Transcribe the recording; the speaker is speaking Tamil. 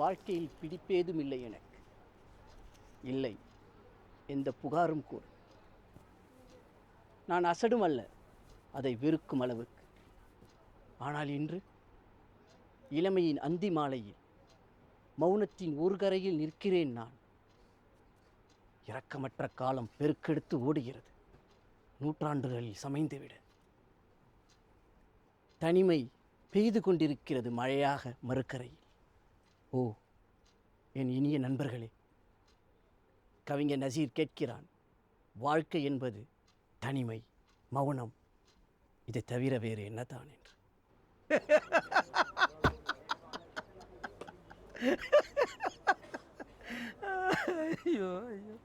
வாழ்க்கையில் பிடிப்பேதும் இல்லை எனக்கு. இல்லை, எந்த புகாரும் கூட. நான் அசடும் அல்ல, அதை வெறுக்கும் அளவுக்கு. ஆனால் இன்று இளமையின் அந்தி மாலையில் மௌனத்தின் ஒரு கரையில் நிற்கிறேன் நான். இரக்கமற்ற காலம் பெருக்கெடுத்து ஓடுகிறது, நூற்றாண்டுகளில் சமைந்துவிட. தனிமை பெய்து கொண்டிருக்கிறது மழையாக மறுக்கரையில். ஓ என் இனிய நண்பர்களே, கவிஞர் நசீர் கேட்கிறான், வாழ்க்கை என்பது தனிமை, மௌனம், இதை தவிர வேறு என்னதான் என்று. ஐயோ ஐயோ